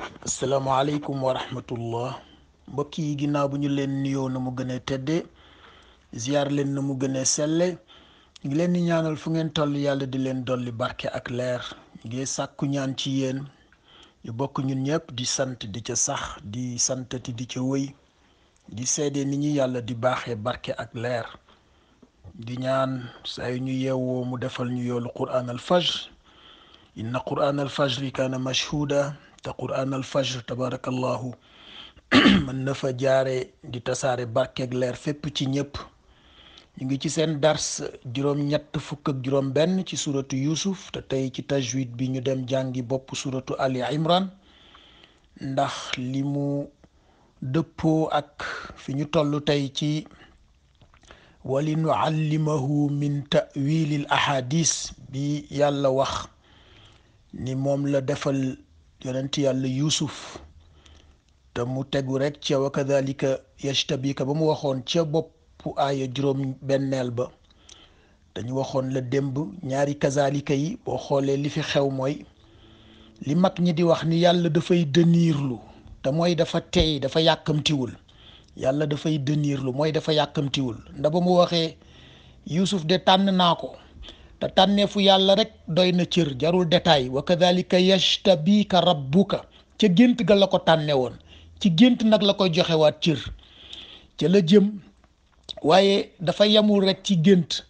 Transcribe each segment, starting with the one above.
asalaamaaleykum wa rahmatullah mbokk yi ginnaaw bu ñu leen nuyoo na mu gën a tedde ziar leen na mu gën a selle ñu ngi leen di ñaanal fu ngeen toll yàlla di leen dolli barke ak leer ngi sàkku ñaan ci yéen ñu bokk ñun ñëpp di sant di ca sax di santati di ca wëy di seede ni ñu yàlla di baaxee barke ak leer di ñaan saa yu ñu yeewoo mu defal ñu yoolu quran al fajr inna quran al fajri kaana mashhuda te quran al fajr tabarakallahu mën na fa jaare di tasaare barkeeg leer fépp ci ñëpp ñu ngi ci seen dars juróom-ñett fukk ak juróom-benn ci suratu yusuf te tey ci tajwid bi ñu dem jàngi bopp suratu ali imran ndax li mu dëppoo ak fi ñu toll tey ci wali nuallimahu min ta'wilil ahadis bi yàlla wax ni moom la defal yonent yàlla yusuf te mu tegu rek ca wa kadhalika yajtabika ba mu waxoon ca boppu aaya juróom benneel ba dañu waxoon la démb ñaari kazalika yi boo xoolee li fi xew mooy li mag ñi di wax ni yàlla dafay dëniirlu te mooy dafa teey dafa yàkkamtiwul yàlla dafay dëniirlu mooy dafa yàkkamtiwul ndax ba mu waxee yusuf de tànn naa ko te tànneefu yàlla rek doy na cër jarul détail wa kadhalika yajtabika rabbuka ca gént ga la ko tànne woon ci gént nag la koy joxewaat cër ca la jëm waaye dafa yemul rek ci gént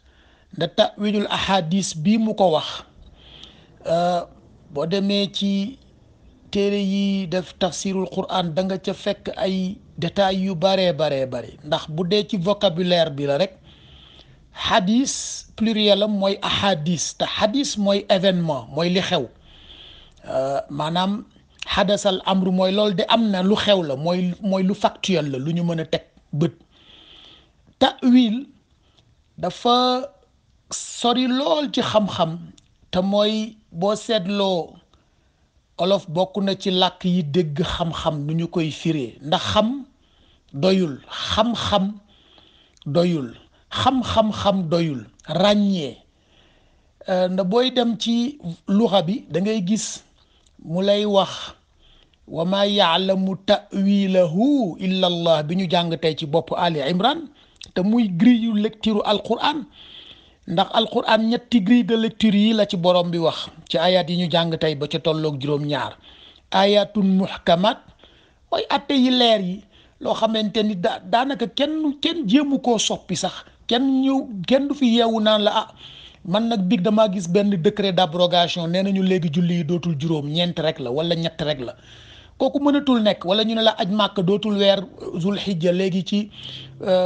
nda ta'wilul ahadis bii mu ko wax boo demee ci téere yi def tafsirul quran da nga ca fekk ay détails yu bare ndax bu dee ci vocabulaire bi la rek hadis pluriel am mooy ahadis te hadis mooy événement mooy li xew maanaam hadasal amru mooy loolu de am na lu xew la mooy lu factuel la lu ñu mën a teg bët ta'wil dafa sori lool ci xam-xam te mooy boo seetloo olof bokk na ci làkk yi dégg xam-xam nu ñu koy firee ndax xam doyul xam-xam doyul xam-xam doyul ràññee nda booy dem ci luxa bi da ngay gis mu lay wax wa ma yaalamu ta'wilahu illa allah bi ñu jàng tey ci bopp ali imran te muy grille yu lecture alquran ndax alquran ñetti grille de lecture yi la ci borom bi wax ci ayat yi ñu jàng tey ba ca tolloog juróom-ñaar ayatun muhkamat mooy atte yi leer yi loo xamante ni daanaka kenn jéemu koo soppi sax kenn du fi yeewu naan la man nag big damaa gis benn décret d'abrogation nee nañu léegi julli yi dootul juróom ñeent rek la wala ñett rek la kooku mënatul nekk wala ñu ne la aj màkk dootul weer zul hijja léegi ci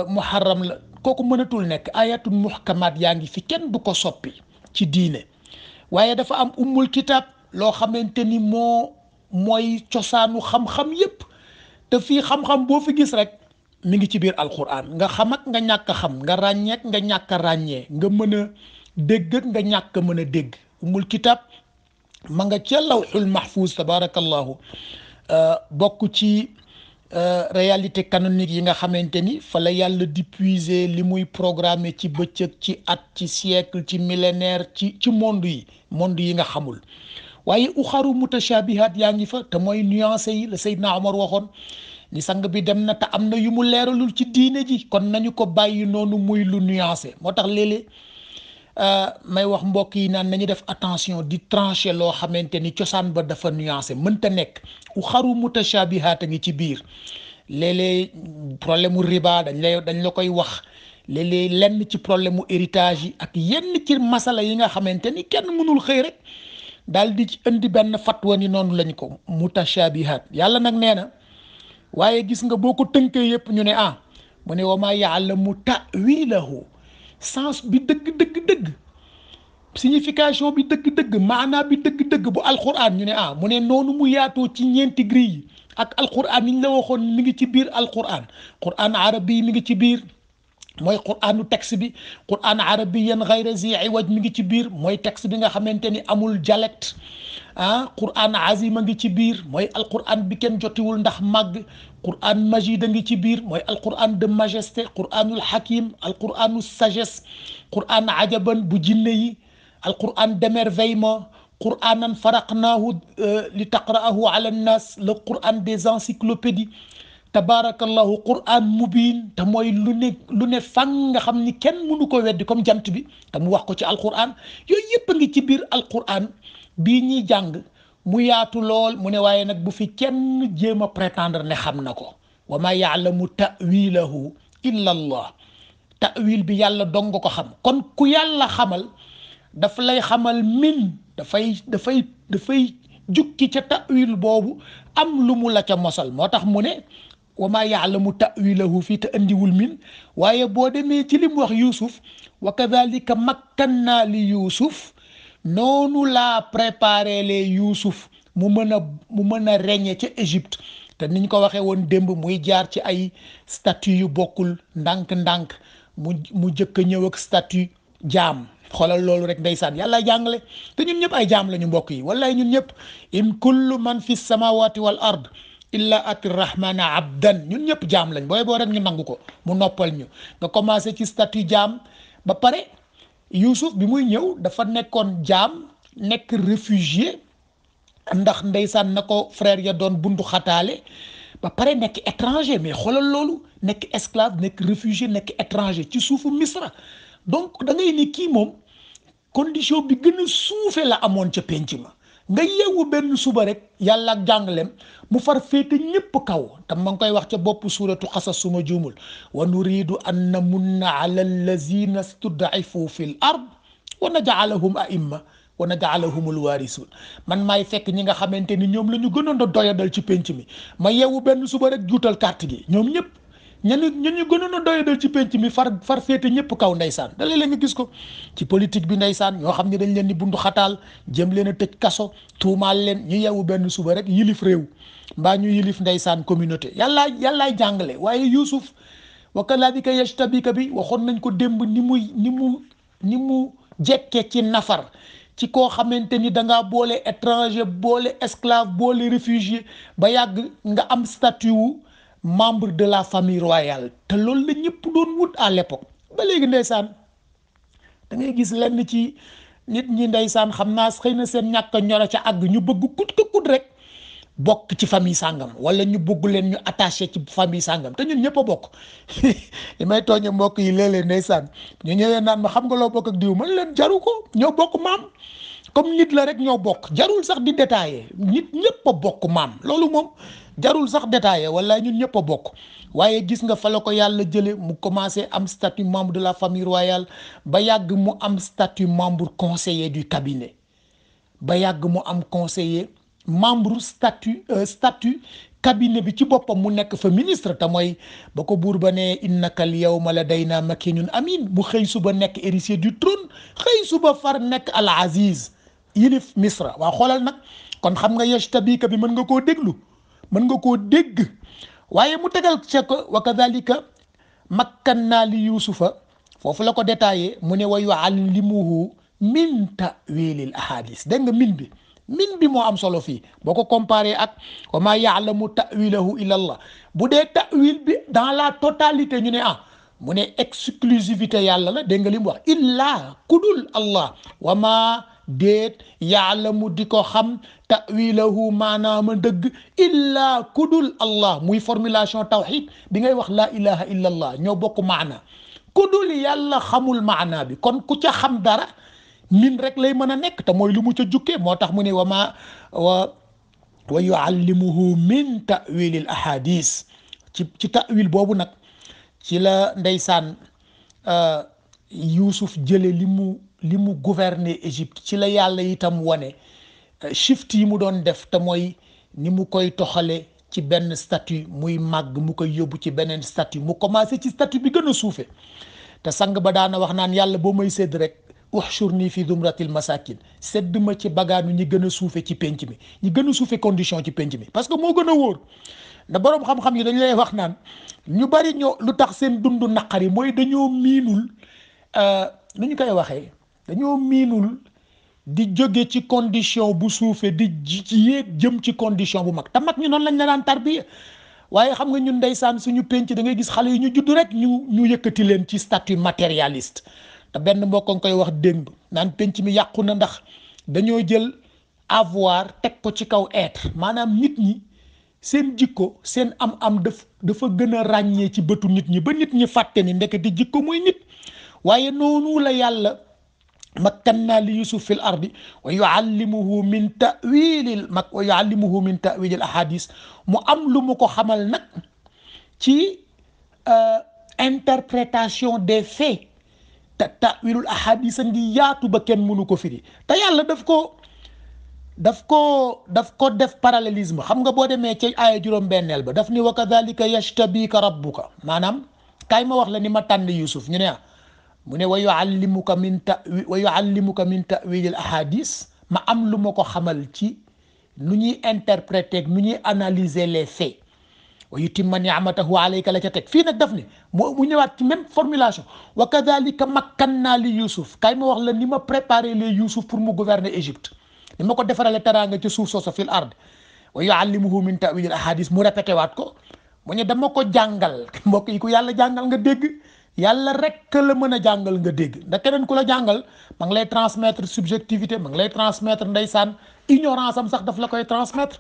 muharram la kooku mënatul nekk ayatul muhkamat yaa ngi fi kenn du ko soppi ci diine waaye dafa am ummul kitab loo xamante ni mooy cosaanu xam-xam yépp te fii xam-xam boo fi gis rek mi ngi ci biir alquran nga xam ak nga ñàkk a xam nga ràññeek nga ñàkk a ràññee nga mën a dégg ak nga ñàkk a mën a dégg umul kitab ma nga ca lawxul mahfuz tabarakallahu bokk ci réalité canonique yi nga xamante ni fa la yàlla di puiser li muy programmer ci bëccëg ci at ci siècle ci millénaire ci monde yi nga xamul waaye uxaru mutashabihat yaa ngi fa te mooy nuancé yi la Seydina Omar waxoon ni sang bi dem na te am na yu mu leeralul ci diine ji kon nañu ko bàyyi noonu muy lu nuancé moo tax léeg-léeg may wax mbokk yi naan nañu def attention di trancher loo xamante ni cosaan ba dafa nuancé mënta nekk uxaru mutashabihat a ngi ci biir léeg-léeg problème mu riba dañ la koy wax léeg-léeg lenn ci problème mu héritage yi ak yenn ci masala yi nga xamante ni kenn mënul xëy rek daal di ci indi benn fatwa ni noonu lañ ko mutashabihat yàlla nag nee na waaye gis nga boo ko tënkee yëpp ñu ne mu ne wa maa yaalamu ta'wilahu sens bi dëgg signification bi dëgg maanaa bi dëgg bu alquran ñu ne mu ne noonu mu yaatoo ci ñeenti grille yi ak alquran ni ñu la waxoon mi ngi ci biir alquran quran arabi mi ngi ci biir mooy quranu texte bi quran arabiyan ghayra zi iwaj mi ngi ci biir mooy texte bi nga xamante ni amul dialecte quran azima ngi ci biir mooy alquran bi kenn jotiwul ndax màgg quran majid a ngi ci biir mooy alquran de majesté quranul hakim alquranu sagesse quran ajaban bu jinne yi alquran d'émerveillement qur'anan faraqnaahu li taqra'ahu ala nnas, le qur'an des encyclopédies, tabarakallahu qur'an mubin, te mooy lu ne fang nga xam ni kenn mënu ko weddi comme jant bi, te mu wax ko ci alquran. yooyu yëpp a ngi ci biir alquran bii ñuy jàng mu yaatu lool. mu ne waaye nag bu fi kenn jéem a prétendre ne xam na ko. wa ma yaalamu ta'wilahu illa allah. ta'wil bi yàlla dong nga ko xam. kon ku yàlla xamal daf lay xamal dafay jukki ca ta'wil boobu am lu mu la ca mosal. moo tax mu ne wa ma yaalamu ta'wilahu fii te andiwul min, waaye boo demee ci li mu wax Yuusuf, wa kadhalika makkanna li Yuusuf, noonu laa préparé les Yuusuf mu mën a régner ca Égypte. te niñ ko waxee woon démb, muy jaar ci ay statut yu bokkul ndànk-ndànk, mu jëkk a ñëw ak statut jaam. xoolal loolu rek ndeysaan yàlla jàngale. te ñun ñëpp ay jaam lañu mbokk yi, wallahi ñun ñëpp. in kullu man fi samawati wal ard illa ati rahmana abdan. ñun ñëpp jaam lañ, booy boo rek ñu nangu ko mu noppal ñu. nga commencé ci statut jaam ba pare. Youssouf bi muy ñëw dafa nekkoon jaam, nekk réfugié ndax ndeysaan na ko frère ya doon bundu xataale, ba pare nekk étranger. mais xoolal loolu, nekk esclave, nekk réfugié, nekk étranger ci suufu Misra. donc da ngay ni kii moom condition bi gën a suufe la amoon ca penc ma. nga yeewu benn suba rek yàlla ak jàngaleem mu far féete ñëpp kaw. te ma ngi koy wax ca bopp suuratu Qasas suma juumul, wa nuridu an namunna ala allazina stud'ifu fi l ard wa naj'alahum a'imma wa naj'alahum alwarisun. man maay fekk ñi nga xamante ni ñoom la ñu gënoon a doyadal ci penc mi, ma yeewu benn suba rek juutal carte gi ñoom ñëpp. ñu gënoon a doyadal ci penc mi far féete ñëpp kaw ndeysaan. da léeg-léeg nga gis ko ci politique bi ndeysaan, ñoo xam ne dañ leen di bundu xataal, jëm leen a tëj kaso, tuumaal leen, ñu yeewu benn suba rek yilif réew mbaa ñu yilif ndeysaan communauté. yàllaay jàngale. waaye Youssouf wa kadhalika yajtabika bi waxoon nañ ko démb ni mu jekke ci nafar, ci koo xamante ni da ngaa boole étranger, boole esclave, boole réfugié, ba yàgg nga am statut wu membre de la famille royale. te loolu la ñëpp doon wut à l'époque. ba léegi ndeysaan da ngay gis lenn ci nit ñi ndeysaan, xam naa xëy na seen ñàkk a ñoro ca àgg, ñu bëgg kut rek bokk ci famille sàngam, wala ñu bëgg leen ñu attaché ci famille sàngam. te ñun ñëpp a bokk. li may tooñe mbokk yi léeg-léeg ndeysaan ñu ñëwee naan ma xam nga loo bokk ak diw, man leen jaru ko, ñoo bokk maam. comme nit la rek ñoo bokk, jarul sax di détaillé. nit ñëpp a bokk maam, loolu moom jarul sax détaillé. wala ñun ñëpp a bokk. waaye gis nga fa la ko yàlla jële mu commencé am statut membre de la famille royale, ba yàgg mu am statut membre conseiller du cabinet, ba yàgg mu am conseiller membre statut cabinet bi ci boppam mu nekk fa ministre. te mooy ba ko buur ba ne innaka al yawma ladayna makinun amin, mu xëy suba nekk héritier du trône, xëy suba far nekk al aziz yilif Misra. waa xoolal nag, kon xam nga yajtabika bi mën nga koo déglu, mën nga koo dégg. waaye mu tegal ca ko wa kadhalika makkanna li Yuusufa, foofu la ko détaillé. mu ne wa yuallimuhu min ta'wilil ahadis. dégg nga min bi moo am solo fii boo ko comparé ak wa ma ya'lamu ta'wilahu illa Allah. bu dee ta'wil bi dans la totalité ñu ne mu ne exclusivité yàlla la. dégg nga li mu wax illa kudul Allah, wa ma déet yaalamu di ko xam ta'wilahu maanaama dëgg illa kudul Allah. muy formulation tawhid bi ngay wax la ilaha illa Allah, ñoo bokk maana. kudul yàlla xamul maana bi. kon ku ca xam dara min rek lay mën a nekk, te mooy lu mu ca jukkee. moo tax mu ne wa yuallimuhu min ta'wilil ahadis. ci ta'wil boobu nag ci la ndeysaan Youssouf jële li mu gouverner Égypte. ci la yàlla itam wane shift yi mu doon def, te mooy ni mu koy toxale ci benn statut muy màgg, mu koy yóbbu ci beneen statut. mu commencé ci statut bi gën a suufe. te sang ba daana wax naan yàlla boo may sédd rek uhshurni fi dumratil masakin, sedd ma ci bagaanu ñi gën a suufe ci penc mi, ñi gën a suufe condition ci penc mi, parce que moo gën a wóor. da boroom xam-xam yi dañu lay wax naan ñu bari lu tax seen dundu naqari mooy dañoo miinul nu ñu koy waxee, dañoo miinul di jóge ci condition bu suufe di yéeg jëm ci condition bu mag. te mag ñu noonu lañ la daan tarbiya. waaye xam nga ñun ndeysaan suñu penc da ngay gis xale yi ñu judd rek ñu yëkkati leen ci statut matérialiste. te benn mbokk nga koy wax démb naan penc mi yàqu na ndax dañoo jël avoir teg ko ci kaw être maanaam nit ñi seen jikko seen am dafa gën a ràññee ci bëtu nit ñi ba nit ñi fàtte ni ndekete jikko mooy nit waaye noonu la yàlla makkanna li yusuf fil ardi wa yuallimuhu min ta'wilil ahadis mu am lu mu ko xamal nag ci interprétation des faits te ta'wilul ahadis a ngi yaatu ba kenn mënu ko firi te yàlla daf ko def parallélisme xam nga boo demee ci aaya juróom-benneel ba daf ni wa kadhalika yashtabika rabbuka maanaam kaay ma wax la ni ma tànn Yusuf ñu ne mu ne wa yuallimuka min ta'wilil ahadis ma am lu ma ko xamal ci nu ñuy interpréter nu ñuy analyser les faits wa yutimma ni'matahu alayka la ca teg fii nag daf ni mu ñëwaat ci même formulation wa kadhalika makkanna li Yusuf kaay ma wax la ni ma préparé les Yusuf pour mu gouverner Égypte ni ma ko defarale teraanga ci suuf soosa fil ard wa yuallimuhu min ta'wilil ahadis mu répété waat ko mu ne dama ko jàngal mbokk yi ku yàlla jàngal nga dégg yàlla rek la mën a jàngal nga dégg ndax keneen ku la jàngal ma ngi lay transmettre subjectivité ma ngi lay transmettre ndeysaan ignorance am sax daf la koy transmettre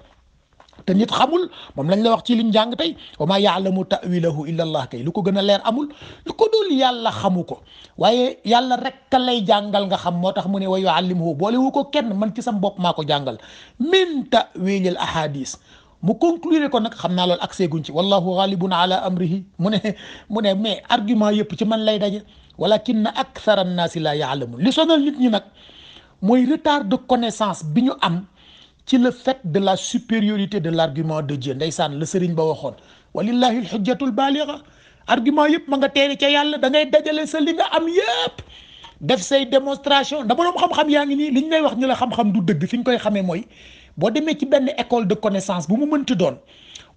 te nit xamul moom lañ la wax ci liñ jàng tey wa maa ya'lamu ta'wilahu illa allah kay lu ko gën a leer amul lu ko dul yàlla xamu ko waaye yàlla rek lay jàngal nga xam moo tax mu ne wa yu'allimuhu boole wu ko kenn man ci sam bopp maa ko jàngal min ta'wilil ahadis mu conclure ko nag xam naa loolu accès guñ ci wallahu ghalibun ala amrihi mu ne mais argument yëpp ci man lay daje walakinna akthara an-naasi la ya'lamun li sonal nit ñi nag mooy retard de connaissance bi ñu am ci le fait de la supériorité de l'argument de Dieu ndeysaan la sëriñ ba waxoon walillahi al-hujjatul baligha argument yëpp ma nga teeri ca yàlla da ngay dajale sa li nga am yëpp def say démonstration da borom xam-xam yaa ngi nii liñ lay wax ñu la xam-xam du dëgg fi ñu koy xamee mooy boo demee ci benn école de connaissance bu mu mënti doon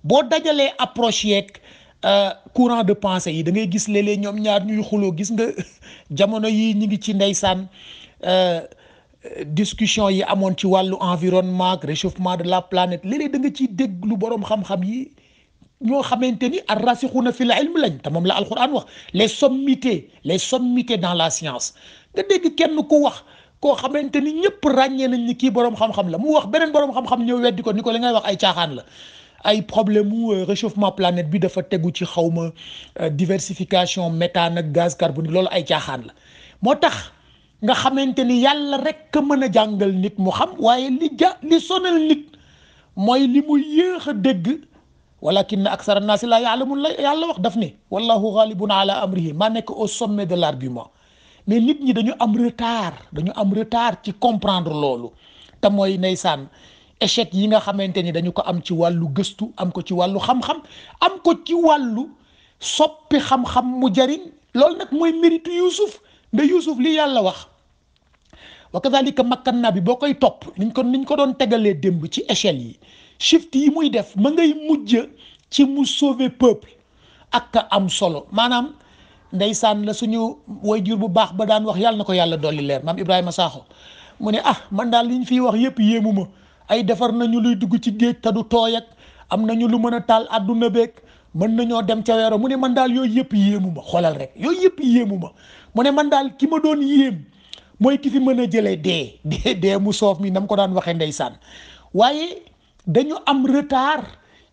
boo dajalee approche yeeg courant de pensée yi da ngay gis léeg-léeg ñoom ñaar ñuy xuloo gis nga jamono yi ñu ngi ci ndeysaan discussion yi amoon ci wàllu environnement ak réchauffement de la planète léeg-léeg da nga ciy déglu boroom xam-xam yi ñoo xamante ni ar-rasixuuna fil ilm lañ te moom la alquran wax les sommités dans la science nga dégg kenn ku wax koo xamante ni ñëpp ràññee nañ ni kii boroom xam-xam la mu wax beneen boroom xam-xam ñëw weddi ko ni ko li ngay wax ay caaxaan la ay problème mu réchauffement planète bi dafa tegu ci xawma diversification méthane ak gaz carbonique loolu ay caaxaan la moo tax nga xamante ni yàlla rek a mën a jàngal nit mu xam waaye li sonal nit mooy li mu yéex a dégg walakinna aksara naasi laa ya'lamuun la yàlla wax daf ne wallahu ghalibun ala amrihi maa nekk au sommet de l'argument mais nit ñi dañu am retard ci comprendre loolu te mooy ndeysaan échec yi nga xamante ni dañu ko am ci wàllu gëstu am ko ci wàllu xam-xam am ko ci wàllu soppi xam-xam mu jariñ loolu nag mooy mérite Youssouf nda Youssouf li yàlla wax wa kadhalika makkanna bi boo koy topp niñ ko doon tegalee démb ci échelle yi shift yi muy def ma ngay mujj ci mu sauver peuple ak am solo maanaam ndeysaan la suñu waajur bu baax ba daan wax yàlla na ko yàlla dolli leer maam Ibrahima Sakho mu ne man daal liñ fiy wax yëpp yéemu ma ay defar nañu luy dugg ci géej te du tooy ak am nañu lu mën a taal àdduna beeg mën nañoo dem ca weero mu ne man daal yooyu yëpp yéemu ma xoolal rek yooyu yëpp yéemu ma mu ne man daal ki ma doon yéem mooy ki fi mën a jëlee dee mu soof mi nam ko daan waxee ndeysaan waaye dañu am retard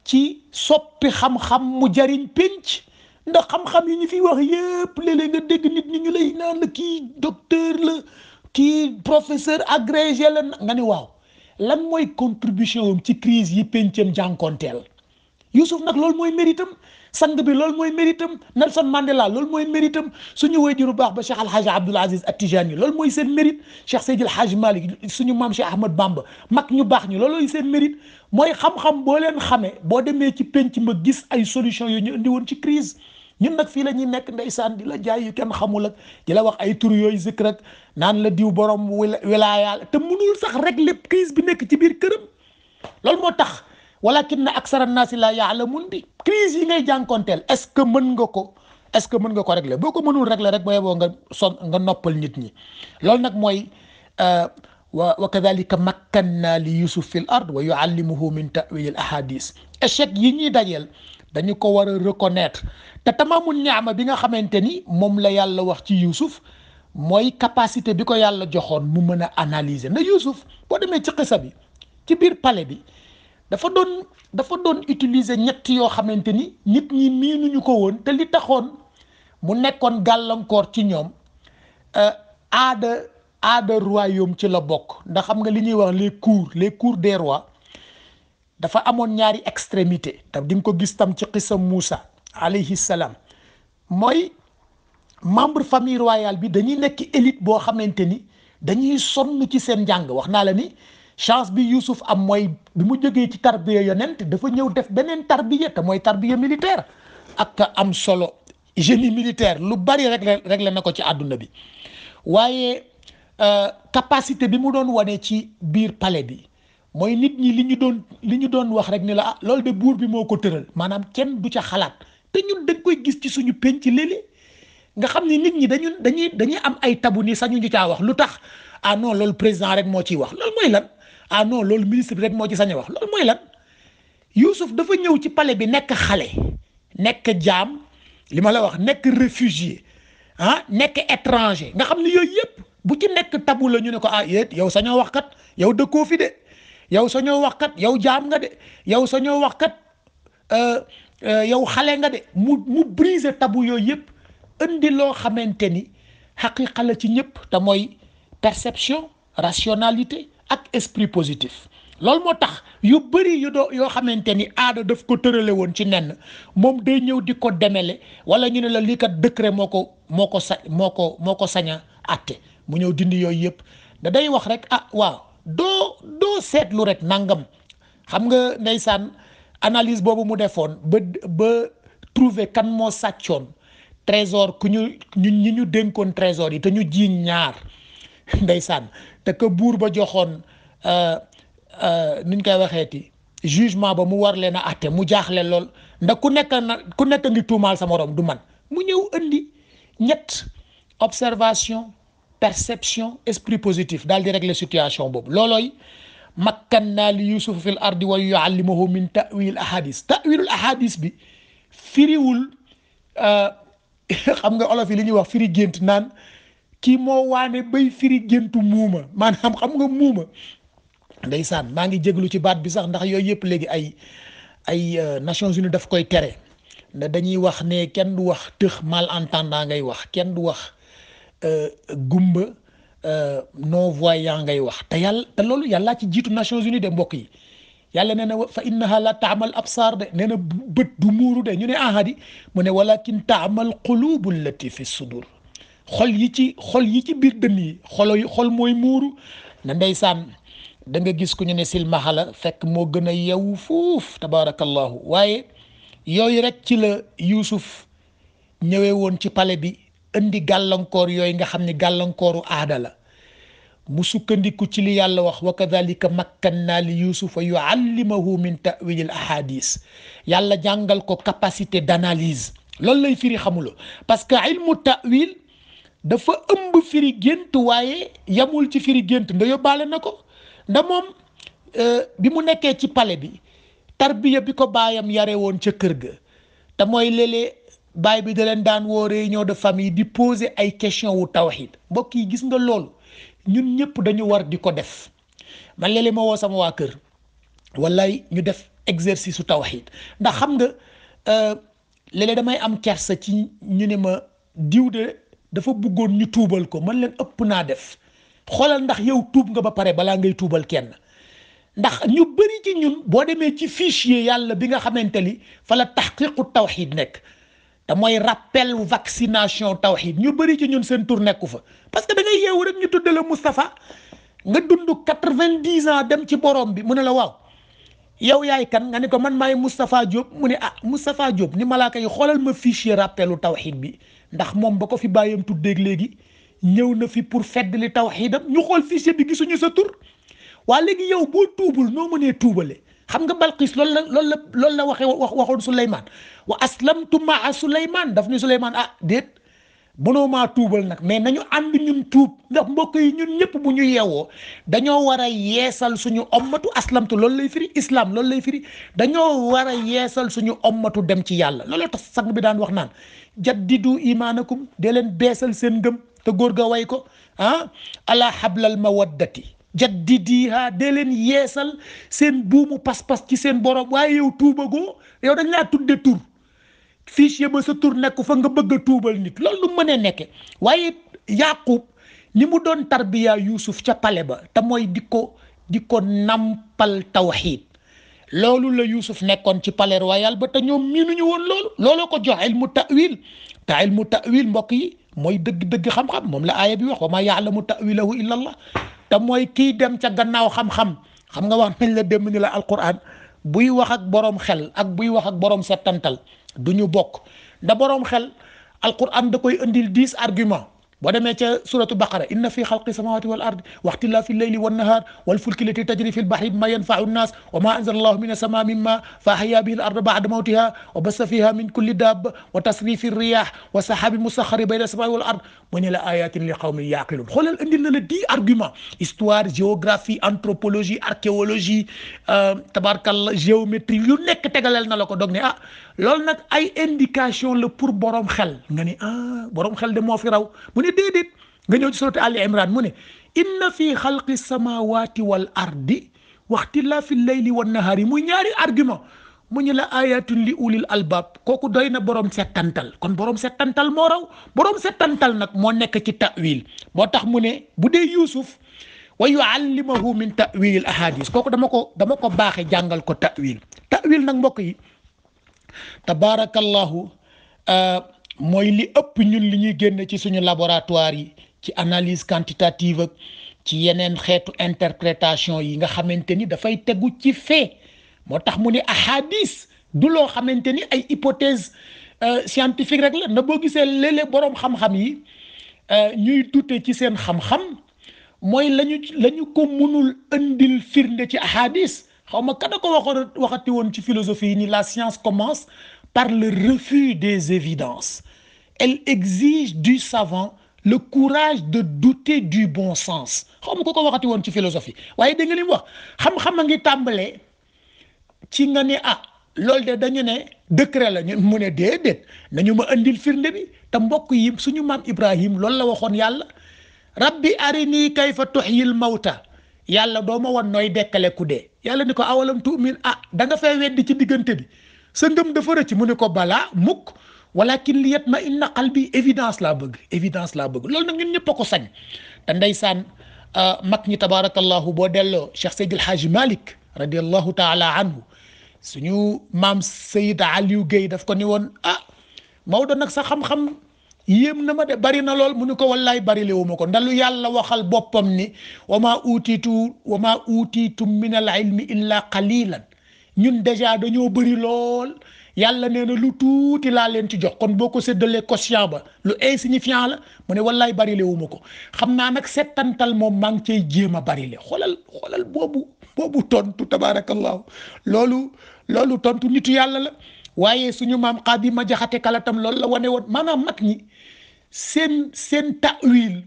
ci soppi xam-xam mu jariñ pénc ndax xam-xam yi ñu fi wax yëpp léeg-léeg nga dégg nit ñi ñu lay naan la kii docteur la kii professeur agrégé la nga ni waaw lan mooy contribution am ci crise yi péncam jànkonteel Youssouf nag loolu mooy méritam sang bi loolu mooy méritam Nelson Mandela loolu mooy méritam suñu waajur bu baax ba Cheikh Alhaji Abdoul Aziz At-Tijani loolu mooy seen mérite Cheikh Seydil Hadj Malick suñu maam Cheikh Ahmad Bamba mag ñu baax ñi loolooy seen mérite mooy xam-xam boo leen xamee boo demee ci penc ma gis ay solution yooyu ñu indi woon ci crise ñun nag fii la ñuy nekk ndeysaan di la jaay yu kenn xamul ak di la wax ay tur yooyu zikr rek naan la diw borom wilaaya te mënul sax rek lépp crise bi nekk ci biir këram loolu moo tax walakinna aksara naasi laa ya'lamuun bi crise yi ngay jànkonteel est-ce que mën nga ko régler boo ko mënul régler rek booy boo nga noppal nit ñi loolu nag mooy wa kadhalika makkanna li Yusuf fil ard wa yu'allimuhu min ta'wil al ahadith échec yi ñuy dajeel dañu ko war a reconnaître te tamamul ni'ma bi nga xamante ni moom la yàlla wax ci Youssouf mooy capacité bi ko yàlla joxoon mu mën a analyser na Youssouf boo demee ci xisa bi ci biir palais bi dafa doon utiliser ñett yoo xamante ni nit ñi miinuñu ko woon te li taxoon mu nekkoon gàllankoor ci ñoom aada royaume ci la bokk ndax xam nga li ñuy wax les cours des rois dafa amoon ñaari extrémité te di nga ko gis tam ci xisa Moussa alayhi salaam mooy membre famille royale bi dañuy nekk élite boo xamante ni dañuy sonn ci seen njàng wax naa la ni chance bi Youssouf am mooy bi mu jógee ci tarbiya yonent dafa ñëw def beneen tarbiya te mooy tarbiya militaire ak am solo génie militaire lu bari réglé na ko ci àdduna bi waaye capacité bi mu doon wane ci biir palais bi mooy nit ñi li ñu doon wax rek ni la loolu de buur bi moo ko tëral maanaam kenn du ca xalaat te ñun dañ koy gis ci suñu penc léeg-léeg nga xam ni nit ñi dañuy am ay tabu ni sañu ñu caa wax lu tax non loolu président rek moo ciy wax loolu mooy lan non loolu ministre bi rek moo ci sañ a wax loolu mooy lan Youssouf dafa ñëw ci palais bi nekk xale nekk jaam li ma la wax nekk réfugié nekk étranger nga xam ni yooyu yëpp bu ci nekk tabu la ñu ne ko yéet yow sañoo wax kat yow dëkkoo fi de yow sañoo wax kat yow jaam nga de yow sañoo wax kat yow xale nga de mu briser tabu yooyu yëpp indi loo xamante ni xaqiqa la ci ñëpp te mooy perception rationalité ak esprit positif loolu moo tax yu bëri yoo xamante ni aada daf ko tërale woon ci nenn moom day ñëw di ko demele wala ñu ne la lii kat décret moo ko sañ a àtte mu ñëw dindi yooyu yëpp da day wax rek waaw doo seetlu rek nangam xam nga ndeysaan analyse boobu mu defoon ba trouver kan moo sàccoon trésor ñi ñu dénkoon trésor yi te ñu jiiñ ñaar ndeysaan te que buur ba joxoon nuñ koy waxeeti jugement ba mu war leen a àtte mu jaaxle lool ndax ku nekk ngi tuumaal sa morom du man mu ñëw indi ñett observation perception esprit positif daal di régler situation boobu loolooy makkannaa li Yuusuf fil ardi wa yuallimuhu min ta'wil ahadis bi firiwul xam nga olof yi li ñuy wax firi gént naan kii moo waane bay firi géntu muuma maanaam xam nga muuma ndeysaan maa ngi jéglu ci baat bi sax ndax yooyu yëpp léegi ay Nations Unies daf koy tere ne dañuy wax ne kenn du wax tëx malentendant ngay wax kenn du wax gumba non voyant ngay wax te loolu yàllaa ci jiitu Nations Unies de mbokk yi yàlla nee na fa innaha la taamal absar de nee na bët du muuru de ñu ne ahadi mu ne walakin taamal qulubu allati fi sudur xol yi ci biir dënn yi xol mooy muuru na ndeysaan da nga gis ku ñu ne silmaxa la fekk moo gën a yewu fuuf tabarakallahu waaye yooyu rek ci la Youssouf ñëwee woon ci palais bi indi gàllankoor yooyu nga xam ne gàllankooru aada la mu sukkandiku ci li yàlla wax wa kadhalika makkanna li Youssouf yuallimahu min ta'wil al ahadis yàlla jàngal ko capacité d'analyse loolu lay firi xamuloo parce que ilmu ta'wil dafa ëmb firi gént waaye yamul ci firi gént nda yóbbaale na ko nda moom bi mu nekkee ci palais bi tarbiya bi ko baayam yare woon ca kër ga te mooy léeg-léeg baay bi da leen daan woo réunion de famille di poser ay question wu tawhid mbokk yi gis nga loolu ñun ñëpp dañu war di ko def man léeg-léeg ma woo sama waa kër wallaay ñu def exercice su tawhid ndax xam nga léeg-léeg damay am kersa ci ñu ne ma diw de dafa bëggoon ñu tuubal ko man leen ëpp naa def xoolal ndax yow tuub nga ba pare balaa ngay tuubal kenn ndax ñu bëri ci ñun boo demee ci fichier yàlla bi nga xamante ni fa la taxqiqu tawhid nekk te mooy rappel vaccination tawhid ñu bëri ci ñun seen tur nekku fa parce que da ngay yeewu rek ñu tudde la Moustapha nga dund 90 ans dem ci borom bi mu ne la waaw yow yaay kan nga ne ko man maay Moustapha Diop mu ne Moustapha Diop ni malaaka yi xoolal ma fichier rappelu tawhid bi ndax moom ba ko fi bàyyam tuddeeg léegi ñëw na fi pour feddali tawhidam ñu xool fichier bi gisuñu sa tur waa léegi yow boo tuubul noo mënee tuubale xam nga Balqis loolu la waxoon Souleymane wa aslamtu maa Souleymane daf ni Souleymane déet mënoo maa tuubal nag mais nañu ànd ñun tuub ndax mbokk yi ñun ñëpp bu ñu yeewoo dañoo war a yeesal suñu ommatu aslamtu loolu lay firi islam loolu lay firi dañoo war a yeesal suñu ommatu dem ci yàlla looloo tax sang bi daan wax naan jaddidu imaanakum dee leen beesal seen ngëm te góor ga way ko ala hablal mawaddati jaddidiha dee leen yeesal seen buumu pas-pas ci seen borom. waaye yow tuubagoo, yow dañ laa tudde tur fichier ba sa tur nekk fa nga bëgg a tuubal nit, loolu lu mënee nekke. waaye Yaqub ni mu doon tarbiya Yuusuf ca pale ba te mooy di ko nampal tawxiid, loolu la Yuusuf nekkoon ci palais royal ba te ñoom miinuñu woon looloo ko jox ilmu ta'wil te ilmu ta'wil mbokk yi mooy dëgg xam-xam. moom la aaya bi wax wa maa ya'lamu ta'wilahu illa Allah, te mooy kiy dem ca gannaaw xam-xam. xam nga wax nañ la dem ni la alquran buy wax ak borom xel ak buy wax ak borom settantal du ñu bokk. da borom xel alquran da koy indil 10 arguments. boo demee ca suratu baqara inna fi xalqi samawati wal ardi wa ixtilaafi leyli wan nahar wal fulki lati tajri fi lbahri bima yanfau nnas wa ma anzala allahu min asama min ma fa ahya bihi al arda ba'da mawtiha wa bassa fiha min kulli dabba wa tasrifi riyah wa sahabi musaxari bayna samai wal ard mu ne la ayatin li qawmin yaqilun. xoolal indil na la 10 arguments: histoire, géographie, anthropologie, archéologie, tabarkalla, géométrie, yu nekk tegaleel na la ko. dog ne loolu nag ay indication la pour borom xel. nga ni borom xel de moo fi raw. mu ne déedéet, nga ñëw ci suratu Ali Imran mu ne inna fi xalqi samawati wal ardi wa ixtilaafi layli wan nahari, muy ñaari argument. mu ñu la ayatun li ulil albab, kooku doy na borom settantal. kon borom settantal moo raw. borom settantal nag moo nekk ci ta'wil. moo tax mu ne bu dee Yuusuf wa yuallimahu min ta'wil al ahadis, kooku dama ko baaxe jàngal ko ta'wil. ta'wil nag mbokk yi tabarakallahu mooy li ëpp ñun li ñuy génne ci suñu laboratoire yi ci analyse quantitative ak ci yeneen xeetu interprétation yi nga xamante ni dafay tegu ci fait. moo tax mu ne ahadis du loo xamante ni ay hypothèse scientifique rek la. na boo gisee léeg-léeg boroom xam-xam yi ñuy dute ci seen xam-xam mooy lañu ko mënul indil firnde ci ahadis. xaw ma kada ko waxati woon ci philosophie yi ni la science commence par le refus des évidences. Elle exige du savant le courage de douter du bon sens. xaw ma ko waxati woon ci philosophie. waaye da nga li mu wax xam-xam a ngi tàmbalee ci nga ne loolu de dañu ne décret la ñu mu ne déedéet nañu ma andil firnde bi. te mbokk yi suñu maam Ibrahim loolu la waxoon yàlla, rabbi arini kayfa tuhyil mawta, yàlla doo ma wan nooy dekkale ku dee. yàlla ni ko awalam tu'min da nga fay weddi ci diggante bi, sa ngëm dafa rëcc. mu ne ko balaa mukk walakin li yatma'inna qalbi, évidence laa bëgg. loolu nag ñun ñëpp a ko sañ. te ndeysaan mag ñi tabarakallahu boo delloo Cheikh Seydil Hadji Malick radiallahu taala anhu, suñu maam Seyid Aliou Guèye daf ko ni woon Maodo nag sa xam-xam yéem na ma de bari na lool. mu ni ko wallaay bari lewu ma ko, ndalu yàlla waxal boppam ni wa ma utiitum min al ilmi illa qalilan. ñun déjà dañoo bëri lool, yàlla nee na lu tuuti laa leen ci jox. kon boo ko séddalee quotient ba lu insignifiant la. mu ne wallaay bari lewu ma ko. xam naa nag settantal moom maa ngi cay jéem a bari le. xoolal boobu tontu tabarakallahu. loolu tontu nitu yàlla la. waaye suñu maam Xaadima Jaxate Kala tam loolu la wane woon. maanaam mag ñi seen ta'wil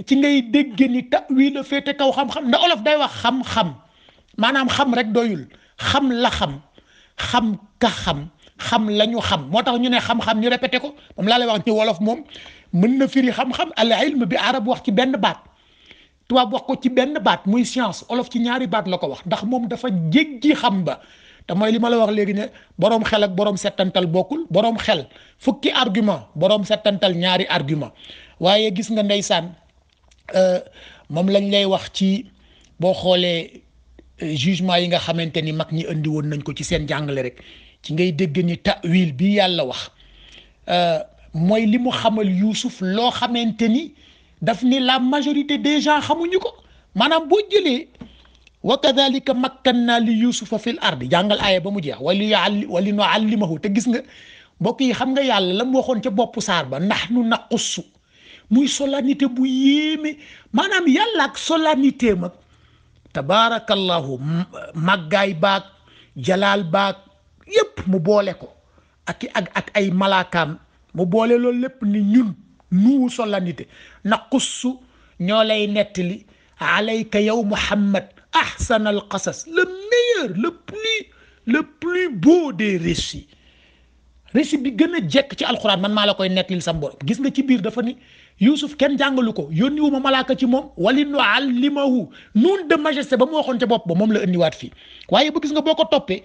ci ngay dégg ni ta'wil la féete kaw xam-xam. ndax olof day wax xam-xam, maanaam xam rek doyul. xam la xam ka xam la ñu xam. moo tax ñu ne xam-xam ñu répété ko. moom laa lay wax ci wolof moom mën na firi xam-xam. al ilm bi arab wax ci benn baat, tubaab wax ko ci benn baat muy science. olof ci ñaari baat la ko wax ndax moom dafa jéggi xam ba. te mooy li ma la wax léegi ne boroom xel ak boroom settantal bokkul. boroom xel fukki argument, boroom settantal ñaari argument. waaye gis nga ndeysaan moom lañ lay wax ci boo xoolee jugement yi nga xamante ni mag ñi andi woon nañ ko ci seen jàngale rek, ci ngay dégg ni ta'wil bi yàlla wax mooy li mu xamal Yuusuf loo xamante ni daf ni la majorité des gens xamuñu ko. maanaam boo jëlee wa kadhalika makkanna li yusufa fil ardi, jàngal aaya ba mu jeex wali nuallimahu. te gis nga mbokk yi xam nga yàlla la mu waxoon ca boppu saar ba nahnu naqussu, muy solennité bu yéeme. maanaam yàlla ak solennité mag tabaarakallahu, màggaay baag jalaal baag yépp mu boole ko ak ay malaakaam, mu boole loolu lépp ni ñun nuu solennité naqussu ñoo lay nettali alayka yow Muhammad ahsan al qasas, le meilleur, le plus beau des récits. récit bi gën a jekk ci alxuraan man maa la koy nettalil sam borom gis nga ci biir dafa ni Yuusuf kenn jàngalu ko yónni wu ma malaaka ci moom wali nu allimahu nun de majesté ba mu waxoon ca bopp ba moom la indiwaat fii waaye bu gis nga boo ko toppee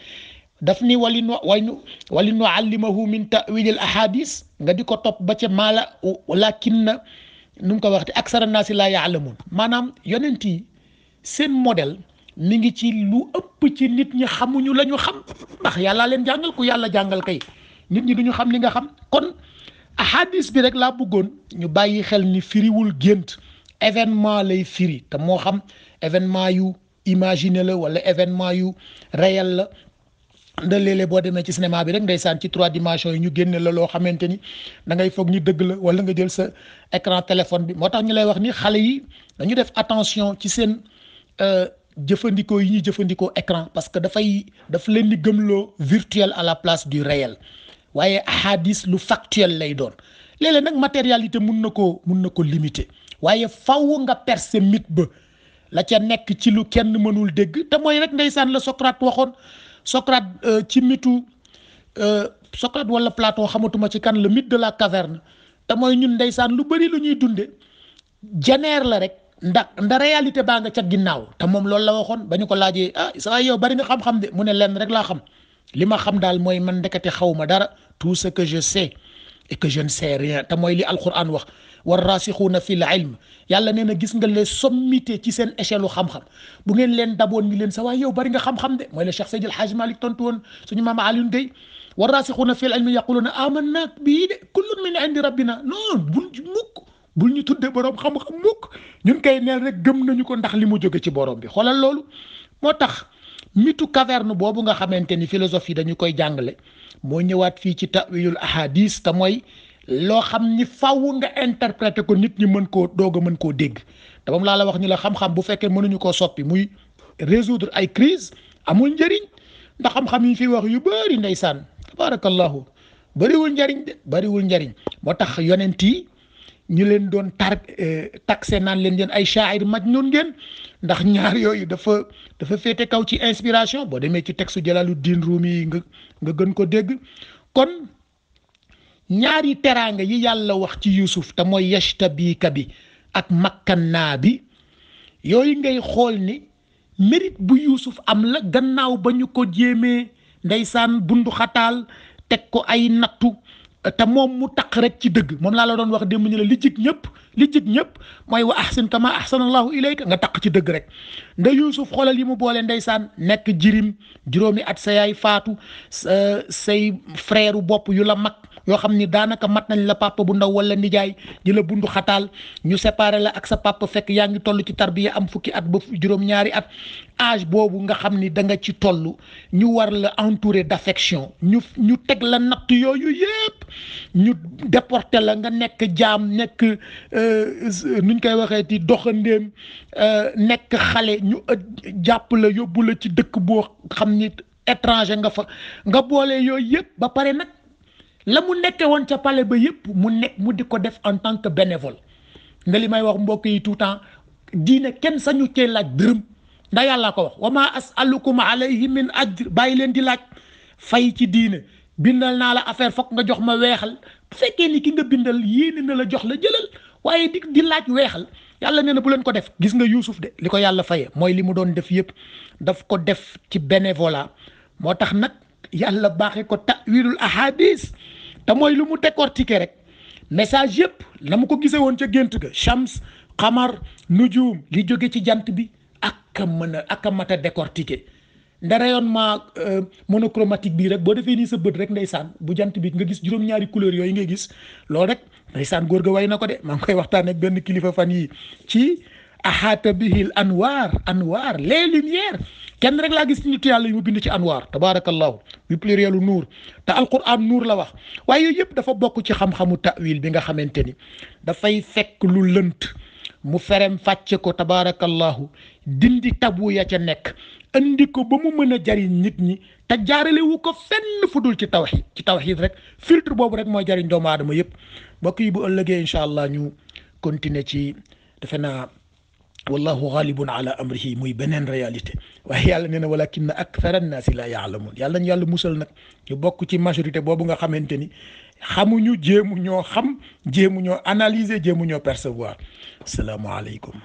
daf ni wali nu allimahu min ta'wilil ahadis nga di ko topp ba ca maala lakin na nu mu ko waxte aksara naasi laa yaalamun maanaam yonent yi seen modèle mi ngi ci lu ëpp ci nit ñi xamuñu la ñu xam ndax yàllaa leen jàngal ku yàlla jàngal kay nit ñi duñu xam li nga xam kon ahadis bi rek laa bëggoon ñu bàyyi xel ni firiwul gént événement lay firi te moo xam événement yu imaginé la wala événement yu réel la nda léeg-léeg boo demee ci cinéma bi rek ndeysaan ci 3 dimensions yi ñu génne la loo xamante ni da ngay foog ni dëgg la wala nga jël sa écran téléphone bi moo tax ñu lay wax ni xale yi dañu def attention ci seen jëfandikoo yi ñuy jëfandikoo écran parce que daf leen di gëmloo virtuel à la place du réel waaye ahadis lu factuel lay doon léeg-léeg nag matérialité mun na ko limiter waaye faw nga percer mythe ba la ca nekk ci lu kenn mënul dégg te mooy rek ndeysaan la Socrate waxoon Socrate ci mitu Socrate wala Platon xamatuma ci kan le mythe de la caverne te mooy ñun ndeysaan lu bari lu ñuy dunde janeer la rek nda réalité baa nga ca ginnaaw te moom loolu la waxoon ba ñu ko laajee saa yow bari nga xam-xam de mu ne lenn rek laa xam li ma xam daal mooy man ndekete xaw ma dara tout ce que je sais et que je ne sais rien te mooy li alquran wax war rasixuuna fil ilm yàlla nee na gis nga les sommités ci seen échelle u xam-xam bu ngeen leen daboon ni leen sa waay yow bari nga xam-xam de mooy la Cheikh Seydil Hadj Malick tontu woon suñu maam Alioune Gueye war rasixuuna fil ilmi yaquluuna amanna bii de kullun min indi rabbina non bul ñu tuddee borom xam-xam mukk ñun kay neel rek gëm nañu ko ndax li mu jóge ci borom bi xoolal loolu moo tax mitu caverne boobu nga xamante ni philosophie dañu koy jàngale moo ñëwaat fii ci ta'wilul ahadis te mooy loo xam ni faw nga interpréter ko nit ñi mën koo doog a mën koo dégg te moom laa la wax ni la xam-xam bu fekkee mënuñu koo soppi muy résoudre ay crise amul njëriñ ndax xam-xam yi fi wax yu bëri ndeysaan tabarakallahu bëriwul njëriñ moo tax yonent yi ñu leen doon taxé naan leen yéen ay shaa'ir majnun ngeen ndax ñaar yooyu dafa féete kaw ci inspiration boo demee ci texte Jalaluddin Rumi yi nga gën ko dégg kon ñaari teraanga yi yàlla wax ci Yuusuf te mooy yashtabika bi ak makkannaa bi yooyu ngay xool ni mérite bu Yuusuf am la gannaaw ba ñu ko jéemee ndeysaan bundu xataal teg ko ay nattu te moom mu taq rek ci dëgg moom laa la doon wax démb ñu la li jig ñëpp mooy wa ahsin kama ahsanallahu ilayka nga taq ci dëgg rek nda Yuusuf xoolal yi mu boole ndeysaan nekk jirim juróomi at sa yaay faatu say frère bopp yu la mag yoo xam ni daanaka mat nañ la papa bu ndaw wala nijaay di la bundu xataal ñu séparé la ak sa papa fekk yaa ngi toll ci tarbiya am fukki at ba juróom-ñaari at âge boobu nga xam ni da nga ci toll ñu war la entouré d'affection ñu teg la natt yooyu yëpp ñu déporté la nga nekk jaam nekk nuñ koy waxee ci doxandéem nekk xale ñu jàpp la yóbbu la ci dëkk boo xam ni étranger nga fa nga boole yooyu yëpp ba pare nag la mu nekkee woon ca palais ba yëpp mu di ko def en tant que bénévole nga li may wax mbokk yi tout temps diine kenn sañu cee laaj dërëm ndax yàlla ko wax wa ma as'alukum alayhi min ajr bàyyi leen di laaj fay ci diine bindal naa la affaire fokk nga jox ma weexal bu fekkee ni ki nga bindal yéene na la jox la jëlal waaye di laaj weexal yàlla nee na bu leen ko def gis nga Yuusuf de li ko yàlla faye mooy li mu doon def yëpp daf ko def ci bénévolat moo tax nag yàlla baaxee ko ta'wilul ahadis te mooy lu mu décortiquer rek message yëpp la mu ko gisee woon ca gént ga Shams xamar nujum li jóge ci jant bi ak a mat a décortiquer nda rayonnement monochromatique bii rek boo defee nii sa bët rek ndeysaan bu jant bi nga gis juróom-ñaari couleurs yooyu ngay gis loolu rek ndeysaan góor ga way na ko de maa ngi koy waxtaan ak benn kilifa fan yi ci ahata bihil anwaar les lumières kenn rek laa gis ci nitu yàlla yu mu bind ci anwaar tabarakallahu bi plurielu nuur te alquran nuur la wax waaye yooyu yëpp dafa bokk ci xam-xamu ta'wil bi nga xamante ni dafay fekk lu lënt mu ferem fàcce ko tabarakallahu dindi tabu ya ca nekk andi ko ba mu mën a jariñ nit ñi te jaarale wu ko fenn fu dul ci tawhid rek filtre boobu rek mooy jariñ doomu aadama yëpp mbokk yi bu ëllëgee incha allah ñu continuer ci defe naa wallahu ghalibun ala amrihi muy beneen réalité waaye yàlla nee na walakinna akthara annaasi la yaalamuun yàlla nañu yàlla musal nag ñu bokk ci majorité boobu nga xamante ni xamuñu jéemu ñoo xam jéemu ñoo analyser jéemu ñoo percevoir. Asalaamaaleykum.